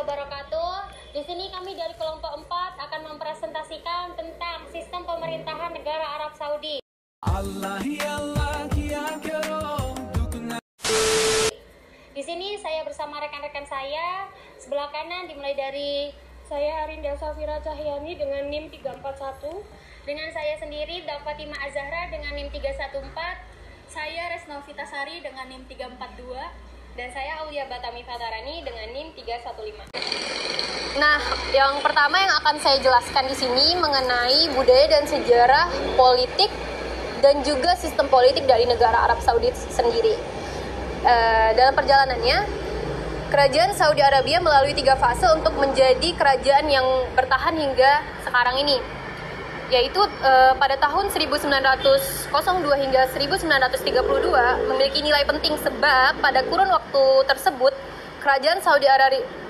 wabarakatuh. Di sini kami dari kelompok 4 akan mempresentasikan tentang sistem pemerintahan negara Arab Saudi. Di sini saya bersama rekan-rekan saya. Sebelah kanan dimulai dari saya Arinda Safira Cahyani dengan NIM 341. Dengan saya sendiri Fatimah Azahra dengan NIM 314. Saya Resna Vitasari dengan NIM 342. Dan saya Aulia Batami Fatarani dengan NIM 315. Nah, yang pertama yang akan saya jelaskan di sini mengenai budaya dan sejarah politik dan juga sistem politik dari negara Arab Saudi sendiri. Dalam perjalanannya, kerajaan Saudi Arabia melalui 3 fase untuk menjadi kerajaan yang bertahan hingga sekarang ini, yaitu pada tahun 1902 hingga 1932 memiliki nilai penting sebab pada kurun waktu tersebut kerajaan Saudi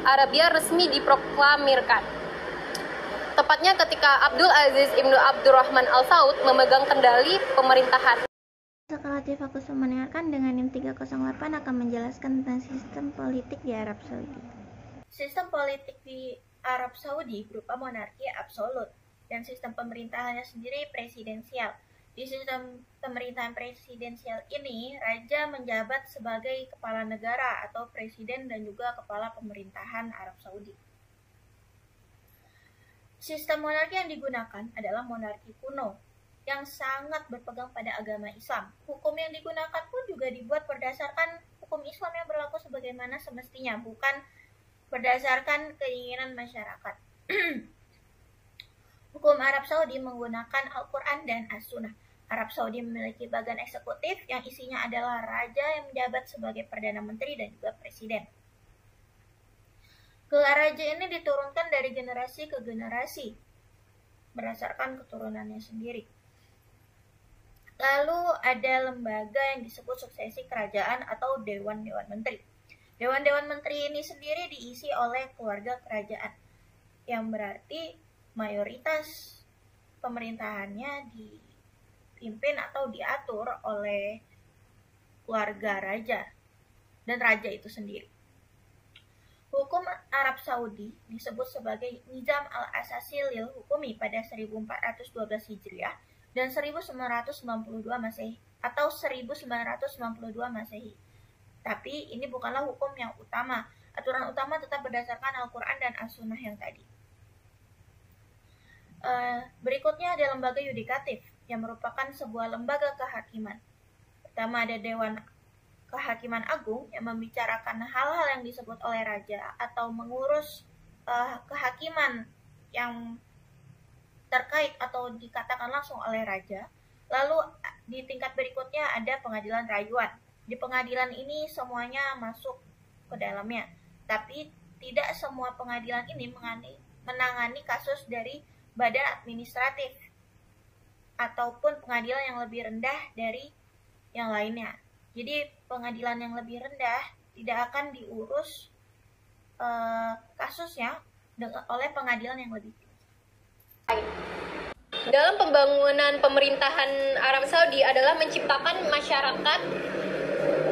Arabia resmi diproklamirkan. Tepatnya ketika Abdul Aziz Ibnu Abdurrahman Al Saud memegang kendali pemerintahan. Sekalatif aku mendengarkan dengan NIM 308 akan menjelaskan tentang sistem politik di Arab Saudi. Sistem politik di Arab Saudi berupa monarki absolut dan sistem pemerintahannya sendiri presidensial. Di sistem pemerintahan presidensial ini, raja menjabat sebagai kepala negara atau presiden dan juga kepala pemerintahan Arab Saudi. Sistem monarki yang digunakan adalah monarki kuno yang sangat berpegang pada agama Islam. Hukum yang digunakan pun juga dibuat berdasarkan hukum Islam yang berlaku sebagaimana semestinya, bukan berdasarkan keinginan masyarakat. Hukum Arab Saudi menggunakan Al-Quran dan As-Sunnah. Arab Saudi memiliki bagian eksekutif yang isinya adalah raja yang menjabat sebagai Perdana Menteri dan juga Presiden. Gelar raja ini diturunkan dari generasi ke generasi berdasarkan keturunannya sendiri. Lalu ada lembaga yang disebut suksesi kerajaan atau Dewan-Dewan Menteri. Dewan-Dewan Menteri ini sendiri diisi oleh keluarga kerajaan, yang berarti mayoritas pemerintahannya dipimpin atau diatur oleh keluarga raja dan raja itu sendiri. Hukum Arab Saudi disebut sebagai Nizam al-Asasi lil Hukumi pada 1412 Hijriah dan 1992 Masehi atau 1992 Masehi. Tapi ini bukanlah hukum yang utama. Aturan utama tetap berdasarkan Al-Quran dan As-Sunnah yang tadi. Berikutnya ada lembaga yudikatif yang merupakan sebuah lembaga kehakiman. Pertama ada Dewan Kehakiman Agung yang membicarakan hal-hal yang disebut oleh raja atau mengurus kehakiman yang terkait atau dikatakan langsung oleh raja. Lalu di tingkat berikutnya ada pengadilan rayuan. Di pengadilan ini semuanya masuk ke dalamnya, tapi tidak semua pengadilan ini menangani kasus dari badan administratif ataupun pengadilan yang lebih rendah dari yang lainnya. Jadi pengadilan yang lebih rendah tidak akan diurus kasusnya oleh pengadilan yang lebih tinggi. Dalam pembangunan pemerintahan Arab Saudi adalah menciptakan masyarakat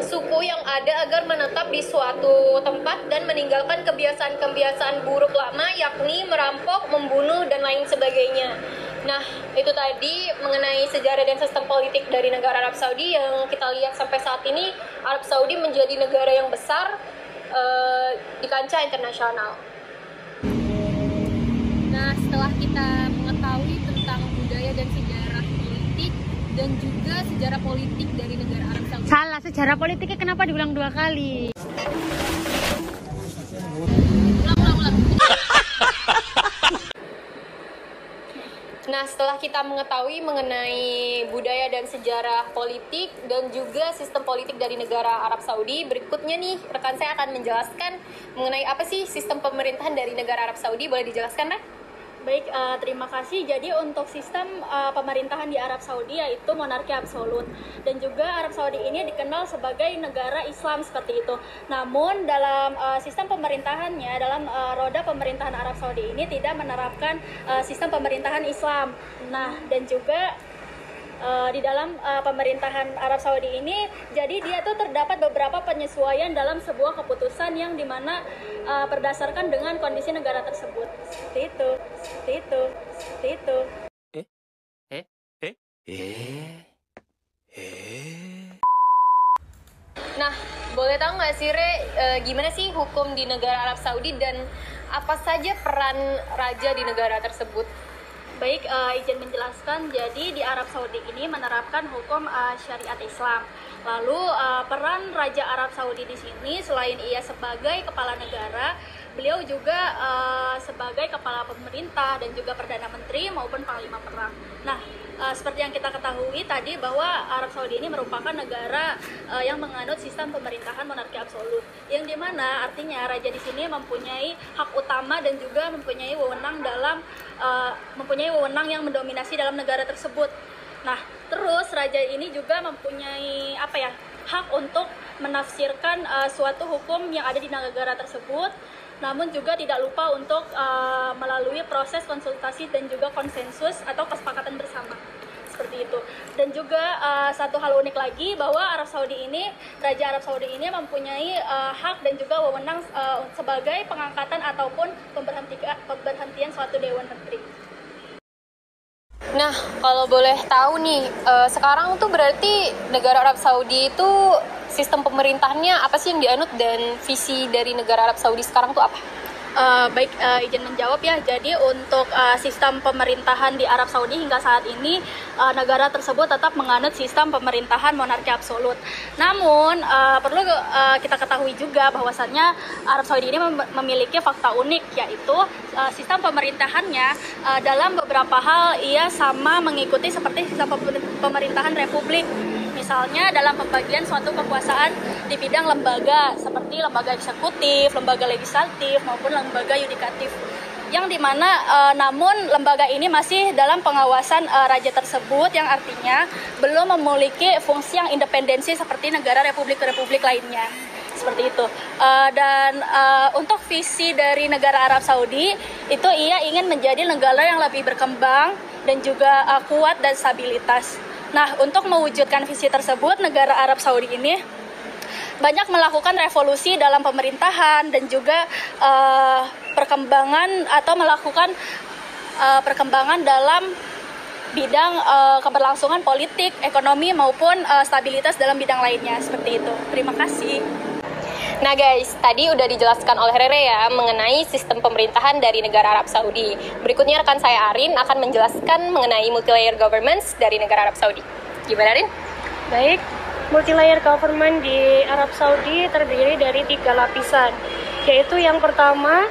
suku yang ada agar menetap di suatu tempat dan meninggalkan kebiasaan-kebiasaan buruk lama, yakni merampok, membunuh, dan lain sebagainya. Nah, itu tadi mengenai sejarah dan sistem politik dari negara Arab Saudi yang kita lihat sampai saat ini. Arab Saudi menjadi negara yang besar di kancah internasional. Nah, setelah kita mengetahui tentang budaya dan sejarah politik dan juga sejarah politik dari negara Arab Saudi. Salah, sejarah politiknya kenapa diulang 2 kali? Nah, setelah kita mengetahui mengenai budaya dan sejarah politik dan juga sistem politik dari negara Arab Saudi, berikutnya nih rekan saya akan menjelaskan mengenai apa sih sistem pemerintahan dari negara Arab Saudi. Boleh dijelaskan, Ren? Baik, terima kasih. Jadi untuk sistem pemerintahan di Arab Saudi yaitu monarki absolut, dan juga Arab Saudi ini dikenal sebagai negara Islam seperti itu. Namun dalam sistem pemerintahannya, dalam roda pemerintahan Arab Saudi ini tidak menerapkan sistem pemerintahan Islam. Nah, dan juga di dalam pemerintahan Arab Saudi ini. Jadi dia tuh terdapat beberapa penyesuaian dalam sebuah keputusan yang dimana berdasarkan dengan kondisi negara tersebut. Seperti itu. Nah, boleh tahu nggak sih Re, gimana sih hukum di negara Arab Saudi dan apa saja peran raja di negara tersebut? Baik, izin menjelaskan. Jadi di Arab Saudi ini menerapkan hukum syariat Islam. Lalu peran Raja Arab Saudi di sini selain ia sebagai kepala negara, beliau juga sebagai kepala pemerintah dan juga perdana menteri maupun panglima perang. Nah, seperti yang kita ketahui tadi bahwa Arab Saudi ini merupakan negara yang menganut sistem pemerintahan monarki absolut, yang dimana artinya raja di sini mempunyai hak utama dan juga mempunyai wewenang yang mendominasi dalam negara tersebut. Nah, terus raja ini juga mempunyai hak untuk menafsirkan suatu hukum yang ada di negara tersebut, namun juga tidak lupa untuk melalui proses konsultasi dan juga konsensus atau kesepakatan bersama. Seperti itu. Dan juga satu hal unik lagi bahwa Raja Arab Saudi ini mempunyai hak dan juga wewenang sebagai pengangkatan ataupun pemberhentian suatu dewan menteri. Nah, kalau boleh tahu nih, sekarang tuh berarti negara Arab Saudi itu sistem pemerintahannya apa sih yang dianut dan visi dari negara Arab Saudi sekarang tuh apa? Baik, izin menjawab ya. Jadi untuk sistem pemerintahan di Arab Saudi hingga saat ini negara tersebut tetap menganut sistem pemerintahan monarki absolut. Namun perlu kita ketahui juga bahwasannya Arab Saudi ini memiliki fakta unik, yaitu sistem pemerintahannya dalam beberapa hal ia sama mengikuti seperti sistem pemerintahan republik. Misalnya dalam pembagian suatu kekuasaan di bidang lembaga seperti lembaga eksekutif, lembaga legislatif maupun lembaga yudikatif, yang dimana namun lembaga ini masih dalam pengawasan raja tersebut, yang artinya belum memiliki fungsi yang independensi seperti negara republik-republik lainnya. Seperti itu. Dan untuk visi dari negara Arab Saudi itu ia ingin menjadi negara yang lebih berkembang dan juga kuat dan stabilitas. Nah, untuk mewujudkan visi tersebut, negara Arab Saudi ini banyak melakukan revolusi dalam pemerintahan dan juga perkembangan atau melakukan perkembangan dalam bidang keberlangsungan politik, ekonomi maupun stabilitas dalam bidang lainnya. Seperti itu. Terima kasih. Nah guys, tadi udah dijelaskan oleh Rere ya mengenai sistem pemerintahan dari negara Arab Saudi. Berikutnya rekan saya Arin akan menjelaskan mengenai multi-layer governments dari negara Arab Saudi. Gimana Arin? Baik, multi-layer government di Arab Saudi terdiri dari 3 lapisan, yaitu yang pertama,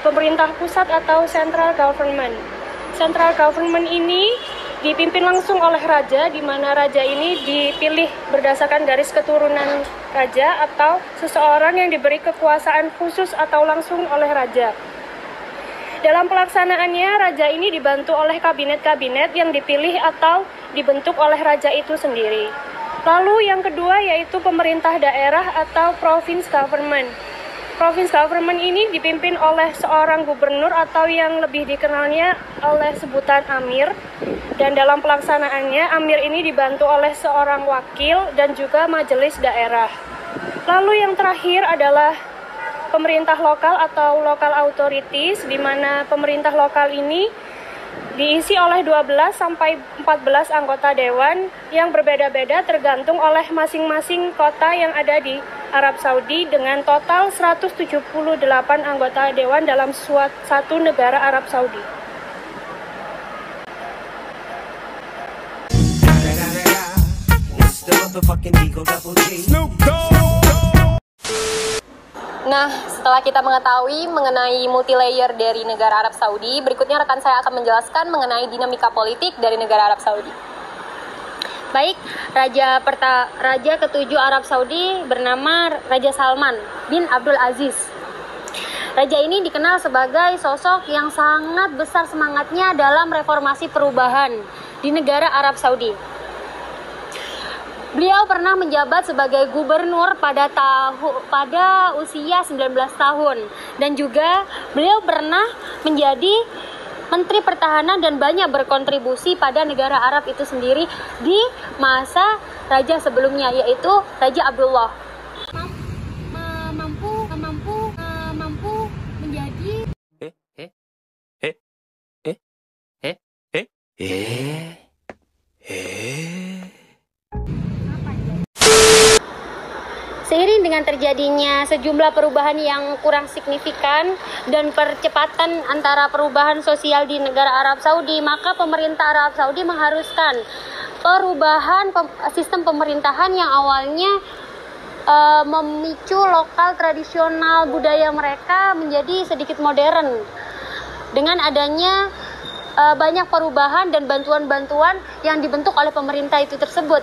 pemerintah pusat atau central government. Central government ini dipimpin langsung oleh raja, di mana raja ini dipilih berdasarkan garis keturunan raja atau seseorang yang diberi kekuasaan khusus atau langsung oleh raja. Dalam pelaksanaannya, raja ini dibantu oleh kabinet-kabinet yang dipilih atau dibentuk oleh raja itu sendiri. Lalu yang kedua yaitu pemerintah daerah atau province government. Province government ini dipimpin oleh seorang gubernur atau yang lebih dikenalnya oleh sebutan amir. Dan dalam pelaksanaannya, amir ini dibantu oleh seorang wakil dan juga majelis daerah. Lalu yang terakhir adalah pemerintah lokal atau local authorities, di mana pemerintah lokal ini diisi oleh 12 sampai 14 anggota dewan yang berbeda-beda tergantung oleh masing-masing kota yang ada di Arab Saudi, dengan total 178 anggota dewan dalam satu negara Arab Saudi. Nah, setelah kita mengetahui mengenai multi-layer dari negara Arab Saudi, berikutnya rekan saya akan menjelaskan mengenai dinamika politik dari negara Arab Saudi. Baik, Raja ke-7 Arab Saudi bernama Raja Salman bin Abdul Aziz. Raja ini dikenal sebagai sosok yang sangat besar semangatnya dalam reformasi perubahan di negara Arab Saudi. Beliau pernah menjabat sebagai gubernur pada usia 19 tahun, dan juga beliau pernah menjadi Menteri Pertahanan dan banyak berkontribusi pada negara Arab itu sendiri di masa raja sebelumnya, yaitu Raja Abdullah. Mampu menjadi Seiring dengan terjadinya sejumlah perubahan yang kurang signifikan dan percepatan antara perubahan sosial di negara Arab Saudi, maka pemerintah Arab Saudi mengharuskan perubahan sistem pemerintahan yang awalnya memicu lokal tradisional budaya mereka menjadi sedikit modern. Dengan adanya banyak perubahan dan bantuan-bantuan yang dibentuk oleh pemerintah itu tersebut.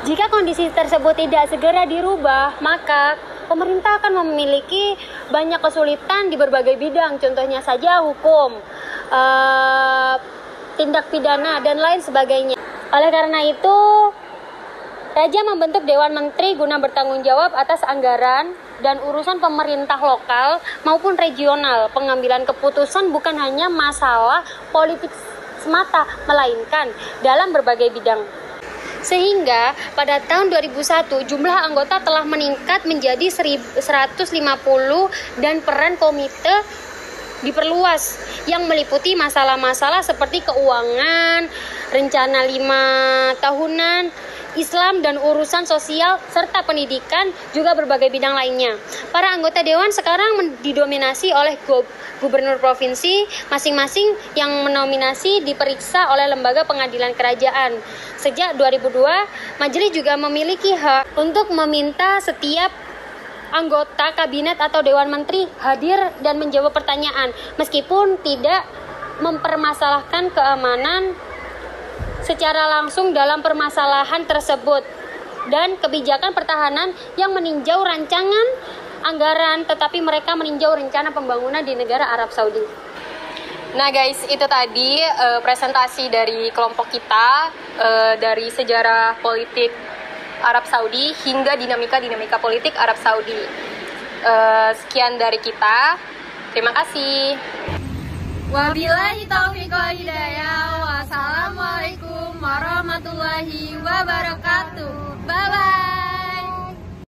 Jika kondisi tersebut tidak segera dirubah, maka pemerintah akan memiliki banyak kesulitan di berbagai bidang, contohnya saja hukum, tindak pidana, dan lain sebagainya. Oleh karena itu, Raja membentuk Dewan Menteri guna bertanggung jawab atas anggaran dan urusan pemerintah lokal maupun regional. Pengambilan keputusan bukan hanya masalah politik semata, melainkan dalam berbagai bidang. Sehingga pada tahun 2001 jumlah anggota telah meningkat menjadi 150 dan peran komite diperluas yang meliputi masalah-masalah seperti keuangan, rencana 5 tahunan, Islam dan urusan sosial serta pendidikan, juga berbagai bidang lainnya. Para anggota dewan sekarang didominasi oleh gubernur provinsi masing-masing yang menominasi diperiksa oleh lembaga pengadilan kerajaan. Sejak 2002, majelis juga memiliki hak untuk meminta setiap anggota kabinet atau dewan menteri hadir dan menjawab pertanyaan meskipun tidak mempermasalahkan keamanan secara langsung dalam permasalahan tersebut, dan kebijakan pertahanan yang meninjau rancangan anggaran, tetapi mereka meninjau rencana pembangunan di negara Arab Saudi. Nah guys, itu tadi presentasi dari kelompok kita dari sejarah politik Arab Saudi hingga dinamika politik Arab Saudi. Sekian dari kita, terima kasih. Wabillahi taufiq wal hidayah. Wassalamualaikum warahmatullahi wabarakatuh.